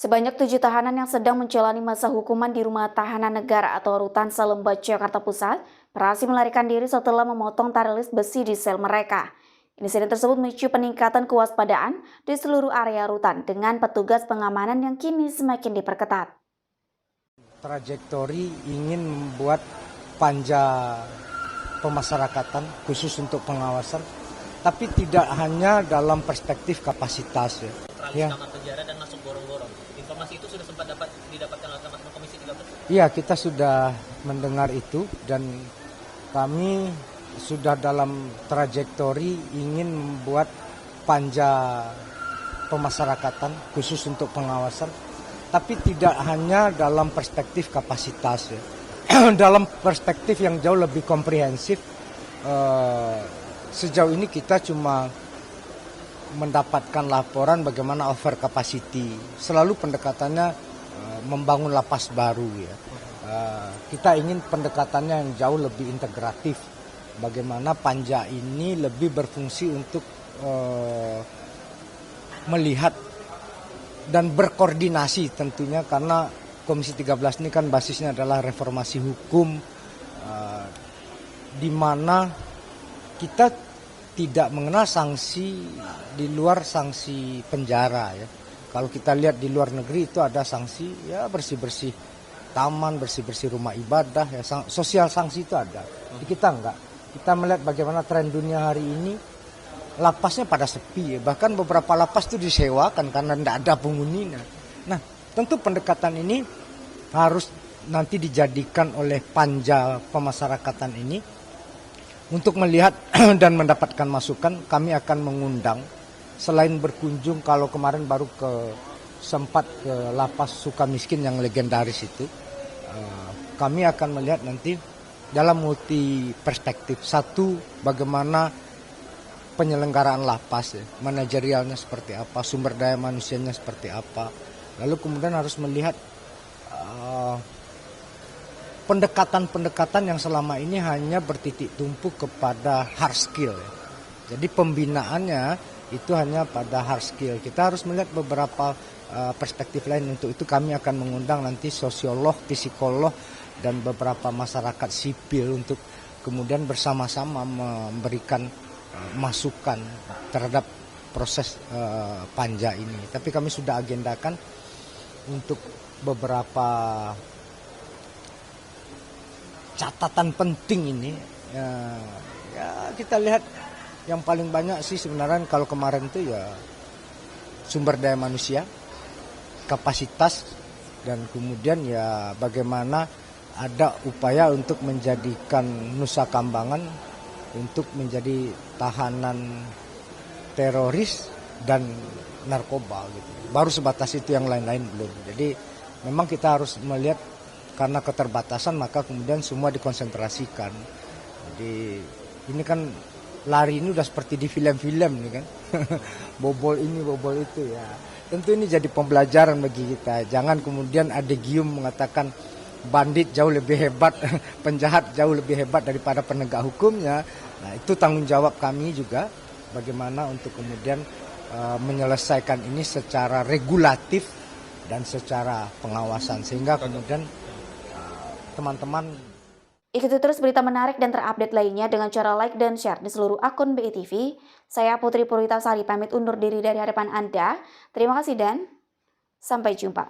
Sebanyak 7 tahanan yang sedang menjalani masa hukuman di Rumah Tahanan Negara atau Rutan Salemba, Jakarta Pusat berhasil melarikan diri setelah memotong tali list besi di sel mereka. Insiden tersebut memicu peningkatan kewaspadaan di seluruh area rutan dengan petugas pengamanan yang kini semakin diperketat. Trajektori ingin membuat panja pemasyarakatan khusus untuk pengawasan, tapi tidak hanya dalam perspektif kapasitas ya. Kamar penjara dan masuk gorong-gorong. Informasi itu sudah sempat didapatkan oleh teman-teman Komisi 13? Iya, kita sudah mendengar itu dan kami sudah dalam trajektori ingin membuat panja pemasyarakatan khusus untuk pengawasan, tapi tidak hanya dalam perspektif kapasitas ya. Dalam perspektif yang jauh lebih komprehensif. Sejauh ini kita cuma mendapatkan laporan bagaimana over capacity. Selalu pendekatannya membangun lapas baru ya. Kita ingin pendekatannya yang jauh lebih integratif. Bagaimana panja ini lebih berfungsi untuk melihat dan berkoordinasi tentunya, karena Komisi 13 ini kan basisnya adalah reformasi hukum, di mana kita tidak mengenal sanksi di luar sanksi penjara ya. Kalau kita lihat di luar negeri itu ada sanksi ya, bersih-bersih taman, bersih-bersih rumah ibadah ya, sosial sanksi itu ada. Di kita enggak. Kita melihat bagaimana tren dunia hari ini, lapasnya pada sepi ya. Bahkan beberapa lapas itu disewakan karena tidak ada penghuninya. Nah, tentu pendekatan ini harus nanti dijadikan oleh panja pemasyarakatan ini untuk melihat dan mendapatkan masukan. Kami akan mengundang, selain berkunjung, kalau kemarin baru sempat ke lapas Sukamiskin yang legendaris itu, kami akan melihat nanti dalam multi perspektif. Satu, bagaimana penyelenggaraan lapas ya, manajerialnya seperti apa, sumber daya manusianya seperti apa. Lalu kemudian harus melihat pendekatan-pendekatan yang selama ini hanya bertitik tumpu kepada hard skill ya. Jadi pembinaannya itu hanya pada hard skill. Kita harus melihat beberapa perspektif lain. Untuk itu kami akan mengundang nanti sosiolog, psikolog, dan beberapa masyarakat sipil untuk kemudian bersama-sama memberikan masukan terhadap proses panja ini. Tapi kami sudah agendakan untuk beberapa catatan penting ini. Ya kita lihat yang paling banyak sih sebenarnya kalau kemarin itu ya sumber daya manusia, kapasitas, dan kemudian ya bagaimana ada upaya untuk menjadikan Nusa Kambangan untuk menjadi tahanan teroris dan narkoba gitu. Baru sebatas itu, yang lain-lain belum. Jadi memang kita harus melihat, karena keterbatasan maka kemudian semua dikonsentrasikan. Jadi ini kan lari ini udah seperti di film-film nih kan. Bobol ini, bobol itu ya. Tentu ini jadi pembelajaran bagi kita. Jangan kemudian adegium mengatakan bandit jauh lebih hebat, penjahat jauh lebih hebat daripada penegak hukumnya. Nah, itu tanggung jawab kami juga bagaimana untuk kemudian menyelesaikan ini secara regulatif dan secara pengawasan, sehingga kemudian teman-teman. Ikuti terus berita menarik dan terupdate lainnya dengan cara like dan share di seluruh akun BITV. Saya Putri Puritasari pamit undur diri dari hadapan Anda. Terima kasih dan sampai jumpa.